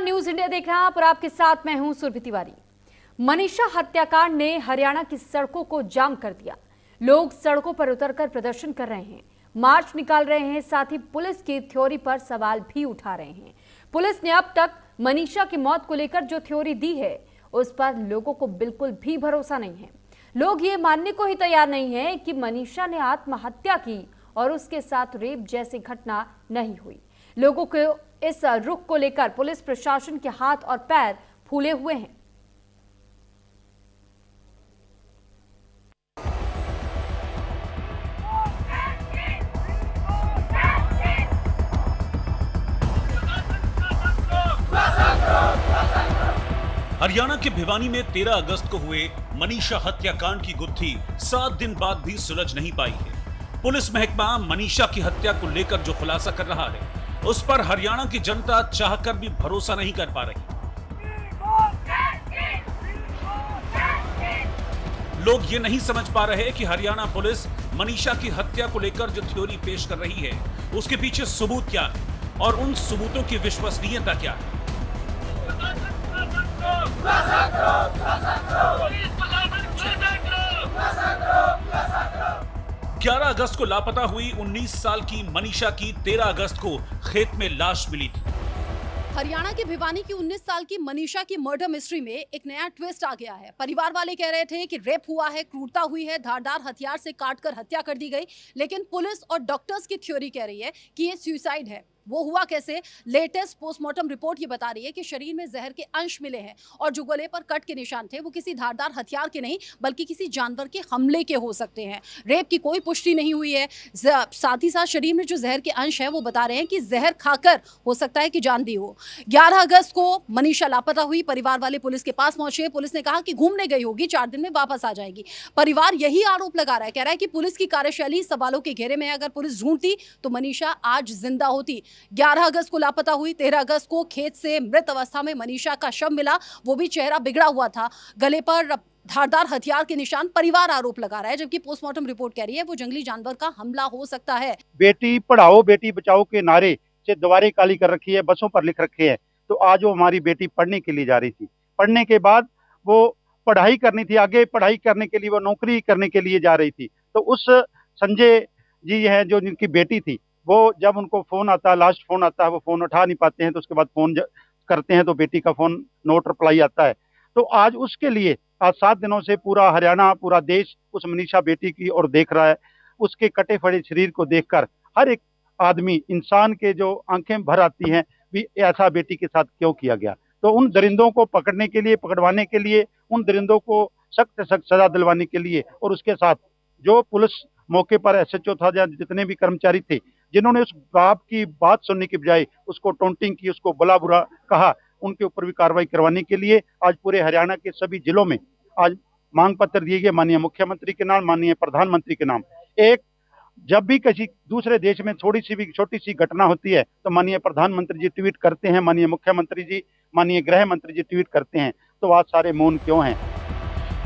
News India देख रहे हैं आप और आपके साथ मैं हूं सुरभि तिवारी। मनीषा हत्याकांड ने हरियाणा की सड़कों को जाम कर दिया। लोग सड़कों पर उतरकर प्रदर्शन कर रहे हैं, मार्च निकाल रहे हैं, साथ ही पुलिस की थ्योरी पर सवाल भी उठा रहे हैं। पुलिस ने अब तक मनीषा की मौत को लेकर जो थ्योरी दी है उस पर लोगों को बिल्कुल भी भरोसा नहीं है। लोग ये मानने को ही तैयार नहीं है कि मनीषा ने आत्महत्या की और उसके साथ रेप जैसी घटना नहीं हुई। लोगों को इस रुख को लेकर पुलिस प्रशासन के हाथ और पैर फूले हुए हैं। हरियाणा के भिवानी में 13 अगस्त को हुए मनीषा हत्याकांड की गुत्थी 7 दिन बाद भी सुलझ नहीं पाई है। पुलिस महकमा मनीषा की हत्या को लेकर जो खुलासा कर रहा है उस पर हरियाणा की जनता चाहकर भी भरोसा नहीं कर पा रही। लोग ये नहीं समझ पा रहे कि हरियाणा पुलिस मनीषा की हत्या को लेकर जो थ्योरी पेश कर रही है उसके पीछे सबूत क्या है और उन सबूतों की विश्वसनीयता क्या है। 11 अगस्त को लापता हुई 19 साल की मनीषा की 13 अगस्त को खेत में लाश मिली थी। हरियाणा के भिवानी की 19 साल की मनीषा की मर्डर मिस्ट्री में एक नया ट्विस्ट आ गया है। परिवार वाले कह रहे थे कि रेप हुआ है, क्रूरता हुई है, धारदार हथियार से काटकर हत्या कर दी गई, लेकिन पुलिस और डॉक्टर्स की थ्योरी कह रही है कि ये सुसाइड है। वो हुआ कैसे? लेटेस्ट पोस्टमार्टम रिपोर्ट ये बता रही है कि शरीर में जहर के अंश मिले हैं और जो गले पर कट के निशान थे वो किसी धारदार हथियार के नहीं बल्कि किसी जानवर के हमले के हो सकते हैं। रेप की कोई पुष्टि नहीं हुई है। साथ ही साथ शरीर में जो जहर के अंश है वो बता रहे हैं कि जहर खाकर हो सकता है कि जान दी हो। 11 अगस्त को मनीषा लापता हुई। परिवार वाले पुलिस के पास पहुंचे। पुलिस ने कहा कि घूमने गई होगी, 4 दिन में वापस आ जाएगी। परिवार यही आरोप लगा रहा है, कह रहा है कि पुलिस की कार्यशैली सवालों के घेरे में है। अगर पुलिस ढूंढती तो मनीषा आज जिंदा होती। 11 अगस्त को लापता हुई। 13 अगस्त को खेत से मृत अवस्था में मनीषा का शव मिला, वो भी चेहरा बिगड़ा हुआ था, गले पर धारदार हथियार के निशान। परिवार आरोप लगा रहा है, जबकि पोस्टमार्टम रिपोर्ट कह रही है वो जंगली जानवर का हमला हो सकता है। बेटी पढ़ाओ बेटी बचाओ के नारे से दीवारें काली कर रखी है, बसों पर लिख रखे हैं। तो आज वो हमारी बेटी पढ़ने के लिए जा रही थी, पढ़ने के बाद वो पढ़ाई करनी थी, आगे पढ़ाई करने के लिए वो नौकरी करने के लिए जा रही थी। तो उस संजय जी हैं जो जिनकी बेटी थी, वो जब उनको फोन आता है, लास्ट फोन आता है, वो फोन उठा नहीं पाते हैं, तो उसके बाद फोन करते हैं तो बेटी का फोन नोट रिप्लाई आता है। तो आज उसके लिए आज 7 दिनों से पूरा हरियाणा, पूरा देश उस मनीषा बेटी की ओर देख रहा है। उसके कटे फटे शरीर को देखकर हर एक आदमी, इंसान के जो आंखें भर आती हैं भी ऐसा बेटी के साथ क्यों किया गया। तो उन दरिंदों को पकड़ने के लिए, पकड़वाने के लिए, उन दरिंदों को सख्त से सख्त सजा दिलवाने के लिए, और उसके साथ जो पुलिस मौके पर एसएचओ था या जितने भी कर्मचारी थे जिन्होंने उस बाप की बात सुनने की बजाय उसको टोंटिंग की, उसको बुला बुरा कहा, उनके ऊपर भी कार्रवाई करवाने के लिए आज पूरे हरियाणा के सभी जिलों में आज मांग पत्र दिए गए माननीय मुख्यमंत्री के नाम, माननीय प्रधानमंत्री के नाम। एक जब भी किसी दूसरे देश में थोड़ी सी भी छोटी सी घटना होती है तो माननीय प्रधानमंत्री जी ट्वीट करते हैं, माननीय मुख्यमंत्री जी, माननीय गृह मंत्री जी ट्वीट करते हैं। तो आज सारे मौन क्यों हैं?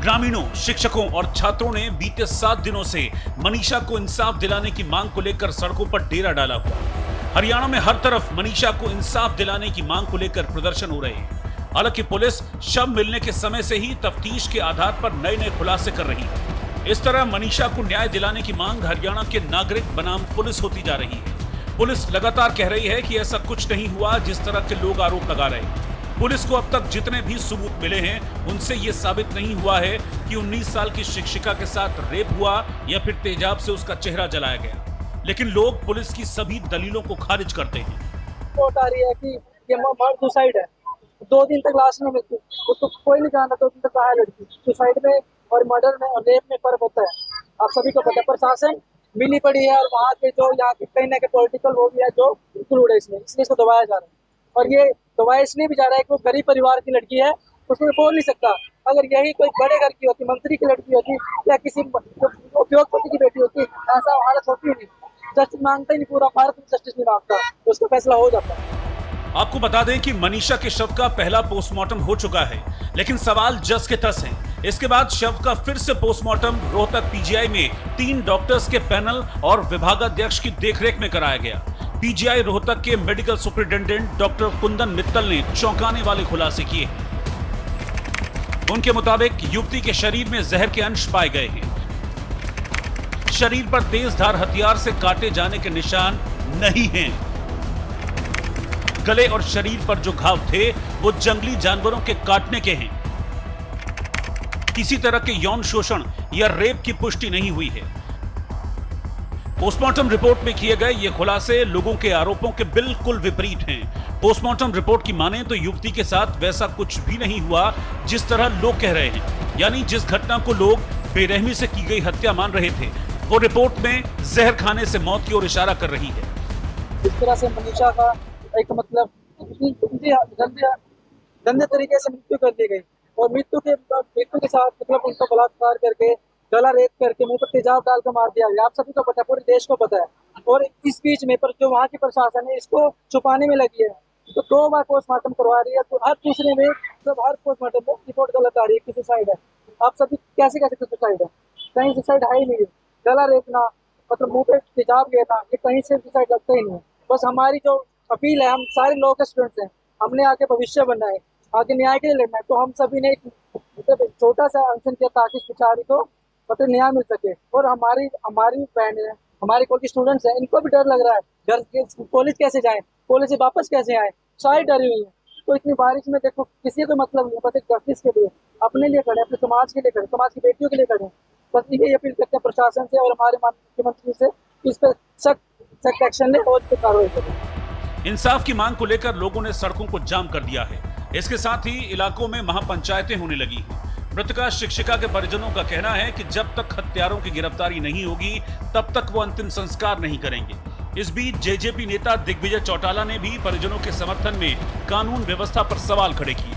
ग्रामीणों, शिक्षकों और छात्रों ने बीते 7 दिनों से मनीषा को इंसाफ दिलाने की मांग को लेकर सड़कों पर डेरा डाला हुआ। हरियाणा में हर तरफ मनीषा को इंसाफ दिलाने की मांग को लेकर प्रदर्शन हो रहे हैं। हालांकि पुलिस शव मिलने के समय से ही तफ्तीश के आधार पर नए खुलासे कर रही है। इस तरह मनीषा को न्याय दिलाने की मांग हरियाणा के नागरिक बनाम पुलिस होती जा रही है। पुलिस लगातार कह रही है कि ऐसा कुछ नहीं हुआ जिस तरह के लोग आरोप लगा रहे हैं। पुलिस को अब तक जितने भी सबूत मिले हैं उनसे ये साबित नहीं हुआ है कि 19 साल की शिक्षिका के साथ रेप हुआ या फिर तेजाब से उसका चेहरा जलाया गया। लेकिन लोग पुलिस की सभी दलीलों को खारिज करते हैं। रिपोर्ट आ रही है कि ये मर्ड सुसाइड है। 2 दिन तक लाश में मिलती, उसको कोई नहीं जानता 2 दिन तक कहाँ है लड़की। सुसाइड में और मर्डर में और रेप में फर्क होता है, आप सभी को पता है। प्रशासन मिली पड़ी है और वहाँ के जो यहाँ के कहीं ना कहीं पॉलिटिकल वो भी है जो इंक्लूड है इसमें, इसलिए इसको दबाया जा रहा है। और ये दबाया इसलिए भी जा रहा है कि वो गरीब परिवार की लड़की है, उसमें बोल नहीं सकता। अगर यही कोई बड़े घर की होती, मंत्री की लड़की होती या किसी उद्योगपति की बेटी होती, ऐसा हालत होती नहीं। जस्टिस मांगता ही नहीं, पूरा भारत में जस्टिस नहीं मांगता, तो उसका फैसला हो जाता है। आपको बता दें कि मनीषा के शव का पहला पोस्टमार्टम हो चुका है, लेकिन सवाल जस के तस हैं। इसके बाद शव का फिर से पोस्टमार्टम रोहतक पीजीआई में 3 डॉक्टर्स के पैनल और विभागाध्यक्ष की देखरेख में कराया गया। पीजीआई रोहतक के medical superintendent doctor Kundan Mittal ने चौंकाने वाले खुलासे किए हैं। उनके मुताबिक युवती के शरीर में जहर के अंश पाए गए हैं। शरीर पर तेजधार हथियार से काटे जाने के निशान नहीं हैं। गले और शरीर पर जो घाव थे वो जंगली जानवरों के काटने के हैं। किसी तरह के यौन शोषण या रेप की पुष्टि नहीं हुई है। पोस्टमार्टम रिपोर्ट में किए गए ये खुलासे लोगों के आरोपों के बिल्कुल विपरीत हैं। पोस्टमार्टम रिपोर्ट की माने तो युवती के साथ वैसा कुछ भी नहीं हुआ जिस तरह लोग कह रहे हैं, यानी जिस घटना को लोग बेरहमी से की गई हत्या मान रहे थे वो रिपोर्ट में जहर खाने से मौत की ओर इशारा कर रही है। इस तरह से मनीषा का एक मतलब गंदे तरीके से मृत्यु कर दी गई और मृत्यु के साथ मतलब उनका बलात्कार करके गला रेत करके मुंह पर तेजाब डाल कर मार दिया गया। आप सभी को पता है, पूरे देश को पता है। और इस बीच में पर जो वहाँ की प्रशासन है इसको छुपाने में लगी है, तो 2 बार पोस्टमार्टम करवा रही है, तो हर दूसरे में सब हर पोस्टमार्टम में रिपोर्ट गलत आ रही है कि सुसाइड है। आप सभी कैसे कैसे सुसाइड है? कहीं सुसाइड है ही नहीं। गला रेतना मतलब मुंह पे तेजाब लेना ये कहीं से सुसाइड लगता ही नहीं। बस हमारी जो अपील है, हम सारे लोगों के स्टूडेंट्स हैं, हमने आगे भविष्य बनना है, आगे न्याय के लिए लड़ना है, तो हम सभी ने एक छोटा सा अनशन किया ताकि इस बेचारी को मतलब न्याय मिल सके। और हमारी बहन है, हमारे कॉलेज स्टूडेंट्स हैं, इनको भी डर लग रहा है घर के कॉलेज कैसे जाएं, कॉलेज से वापस कैसे आए, सारी डरी हुई है। तो इतनी बारिश में देखो किसी को मतलब नहीं, बस एक जस्टिस के लिए अपने लिए खड़े, अपने समाज के लिए खड़े, समाज की बेटियों के लिए खड़े। बस यही अपील करते हैं प्रशासन से और हमारे माननीय मुख्यमंत्री से कि इस पर सख्त एक्शन ले और इस पर कार्रवाई करें। इंसाफ की मांग को लेकर लोगों ने सड़कों को जाम कर दिया है। इसके साथ ही इलाकों में महापंचायतें होने लगी हैं। मृतका शिक्षिका के परिजनों का कहना है कि जब तक हत्यारों की गिरफ्तारी नहीं होगी तब तक वो अंतिम संस्कार नहीं करेंगे। इस बीच जेजेपी नेता दिग्विजय चौटाला ने भी परिजनों के समर्थन में कानून व्यवस्था पर सवाल खड़े किए।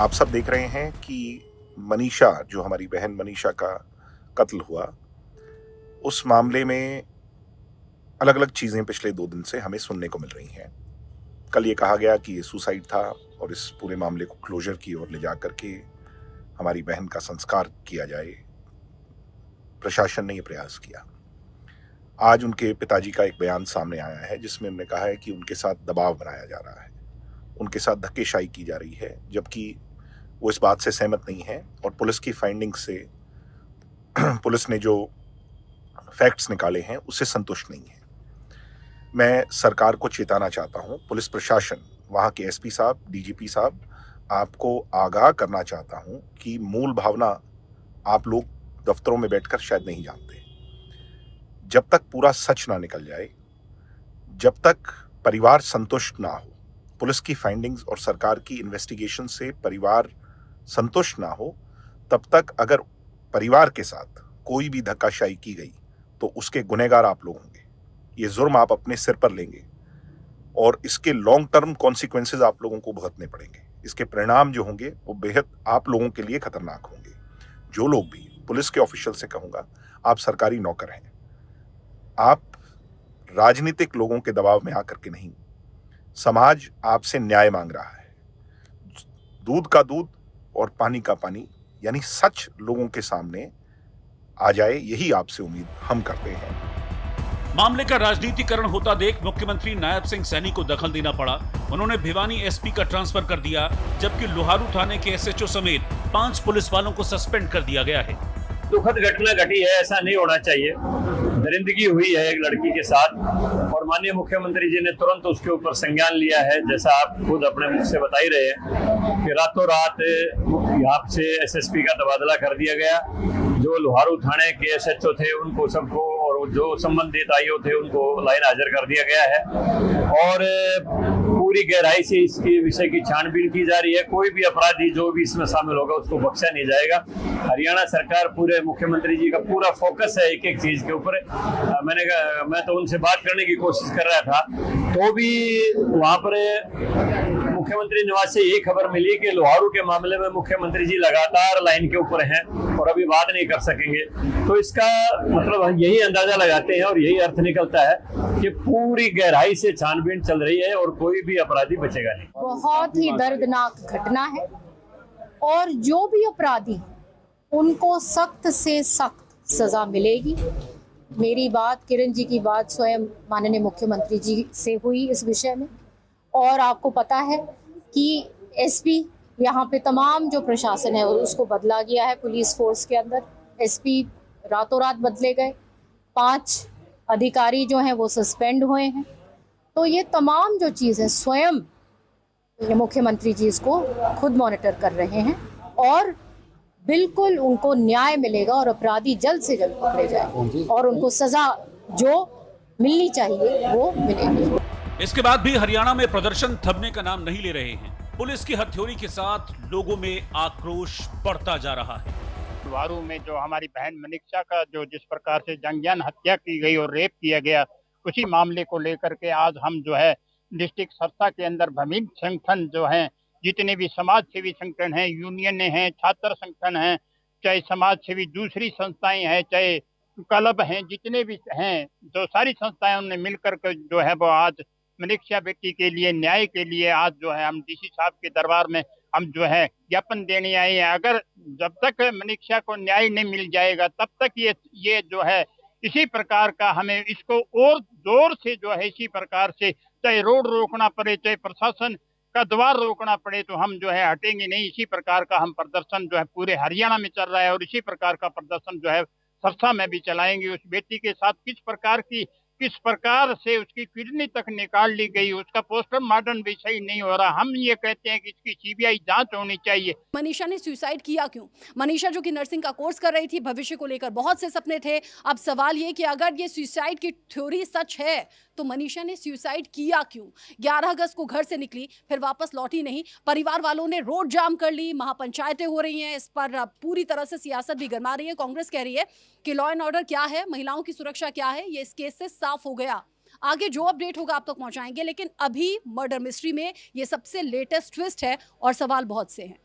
आप सब देख रहे हैं कि मनीषा, जो हमारी बहन मनीषा का कत्ल हुआ, उस मामले में अलग अलग चीजें पिछले 2 दिन से हमें सुनने को मिल रही हैं। कल ये कहा गया कि ये सुसाइड था और इस पूरे मामले को क्लोजर की ओर ले जाकर के हमारी बहन का संस्कार किया जाए। प्रशासन ने यह प्रयास किया। आज उनके पिताजी का एक बयान सामने आया है जिसमें उन्होंने कहा है कि उनके साथ दबाव बनाया जा रहा है, उनके साथ धक्केशाही की जा रही है, जबकि वो इस बात से सहमत नहीं है और पुलिस की फाइंडिंग से पुलिस ने जो फैक्ट्स निकाले हैं उससे संतुष्ट नहीं है। मैं सरकार को चेताना चाहता हूं, पुलिस प्रशासन, वहां के एसपी साहब, डीजीपी साहब, आपको आगाह करना चाहता हूं कि मूल भावना आप लोग दफ्तरों में बैठकर शायद नहीं जानते। जब तक पूरा सच ना निकल जाए, जब तक परिवार संतुष्ट ना हो, पुलिस की फाइंडिंग्स और सरकार की इन्वेस्टिगेशन से परिवार संतुष्ट ना हो, तब तक अगर परिवार के साथ कोई भी धक्काशाही की गई तो उसके गुनहगार आप लोग होंगे। ये जुर्म आप अपने सिर पर लेंगे और इसके लॉन्ग टर्म कॉन्सिक्वेंसेस आप लोगों को भुगतने पड़ेंगे। इसके परिणाम जो होंगे वो बेहद आप लोगों के लिए खतरनाक होंगे। जो लोग भी, पुलिस के ऑफिशियल से कहूंगा, आप सरकारी नौकर हैं, आप राजनीतिक लोगों के दबाव में आकर के नहीं, समाज आपसे न्याय मांग रहा है। दूध का दूध और पानी का पानी, यानी सच लोगों के सामने आ जाए, यही आपसे उम्मीद हम करते हैं। मामले का राजनीतिकरण होता देख मुख्यमंत्री नायब सिंह सैनी को दखल देना पड़ा। उन्होंने भिवानी एसपी का ट्रांसफर कर दिया, जबकि लोहारू थाने के एसएचओ समेत 5 पुलिस वालों को सस्पेंड कर दिया गया है। दुखद घटना घटी है, ऐसा नहीं होना चाहिए। दरिंदगी हुई है एक लड़की के साथ और माननीय मुख्यमंत्री जी ने तुरंत उसके ऊपर संज्ञान लिया है। जैसा आप खुद अपने मुख से बता ही रहे हैं कि रातों रात यहाँ से एसएसपी का तबादला कर दिया गया। जो लोहारू थाने के एसएचओ थे उनको सबको और जो संबंधित आईओ थे उनको लाइन हाजिर कर दिया गया है और पूरी गहराई से इसके विषय की छानबीन की जा रही है। कोई भी अपराधी जो भी इसमें शामिल होगा उसको बख्शा नहीं जाएगा। हरियाणा सरकार, पूरे मुख्यमंत्री जी का पूरा फोकस है एक एक चीज के ऊपर। मैं तो उनसे बात करने की कोशिश कर रहा था तो भी वहां पर मुख्यमंत्री निवास से ये खबर मिली कि लोहारू के मामले में मुख्यमंत्री जी लगातार लाइन के ऊपर हैं और अभी बात नहीं कर सकेंगे। तो इसका मतलब यही अंदाजा लगाते हैं और यही अर्थ निकलता है कि पूरी गहराई से छानबीन चल रही है और कोई भी अपराधी बचेगा नहीं। बहुत ही दर्दनाक घटना है और जो भी अपराधी उनको सख्त से सख्त सजा मिलेगी। मेरी बात, किरण जी की बात स्वयं माननीय मुख्यमंत्री जी से हुई इस विषय में, और आपको पता है कि एसपी यहाँ पे तमाम जो प्रशासन है उसको बदला गया है। पुलिस फोर्स के अंदर एसपी रातों रात बदले गए, 5 अधिकारी जो हैं वो सस्पेंड हुए हैं। तो ये तमाम जो चीज़ है स्वयं मुख्यमंत्री जी इसको खुद मॉनिटर कर रहे हैं और बिल्कुल उनको न्याय मिलेगा और अपराधी जल्द से जल्द पकड़े जाएंगे और उनको सजा जो मिलनी चाहिए वो मिलेगी। इसके बाद भी हरियाणा में प्रदर्शन थमने का नाम नहीं ले रहे हैं। पुलिस की हथौड़ी के साथ लोगों में आक्रोश बढ़ता जा रहा है। वारू में जो हमारी बहन मनीषा का जो जिस प्रकार से जंगजान हत्या की गई और रेप किया गया, उसी मामले को लेकर के आज हम जो है डिस्ट्रिक्ट सरसा के अंदर विभिन्न संगठन जो हैं, जितने भी समाज सेवी संगठन हैं, यूनियन हैं, छात्र संगठन हैं, चाहे समाज सेवी दूसरी संस्थाएं हैं, चाहे क्लब हैं, जितने भी हैं, जो सारी संस्थाएं उन्होंने मिलकर के जो है वो आज मनीषा बेटी के लिए न्याय के लिए आज जो है हम डीसी साहब के दरबार में हम जो है ज्ञापन देने आए हैं। अगर जब तक मनीषा को न्याय नहीं मिल जाएगा तब तक ये जो है इसी प्रकार का हमें इसको और जोर से जो है इसी प्रकार से चाहे रोड रोकना पड़े, चाहे प्रशासन का द्वार रोकना पड़े, तो हम जो है हटेंगे नहीं। इसी प्रकार का हम प्रदर्शन जो है पूरे हरियाणा में चल रहा है और इसी प्रकार का प्रदर्शन जो है सरसा में भी चलाएंगे। उस बेटी के साथ किस प्रकार से उसकी किडनी तक निकाल ली गई, उसका पोस्टमार्टम भी सही नहीं हो रहा। हम ये कहते हैं कि इसकी सीबीआई जांच होनी चाहिए। मनीषा ने सुसाइड किया क्यों? मनीषा जो कि नर्सिंग का कोर्स कर रही थी, भविष्य को लेकर बहुत से सपने थे। अब सवाल ये कि अगर ये सुसाइड की थ्योरी सच है तो मनीषा ने सुसाइड किया क्यों? 11 अगस्त को घर से निकली, फिर वापस लौटी नहीं। परिवार वालों ने रोड जाम कर ली, महापंचायतें हो रही हैं, इस पर पूरी तरह से सियासत भी गरमा रही है। कांग्रेस कह रही है कि लॉ एंड ऑर्डर क्या है, महिलाओं की सुरक्षा क्या है, ये इस केस से साफ हो गया। आगे जो अपडेट होगा आप तक पहुंचाएंगे, लेकिन अभी मर्डर मिस्ट्री में ये सबसे लेटेस्ट ट्विस्ट है और सवाल बहुत से हैं।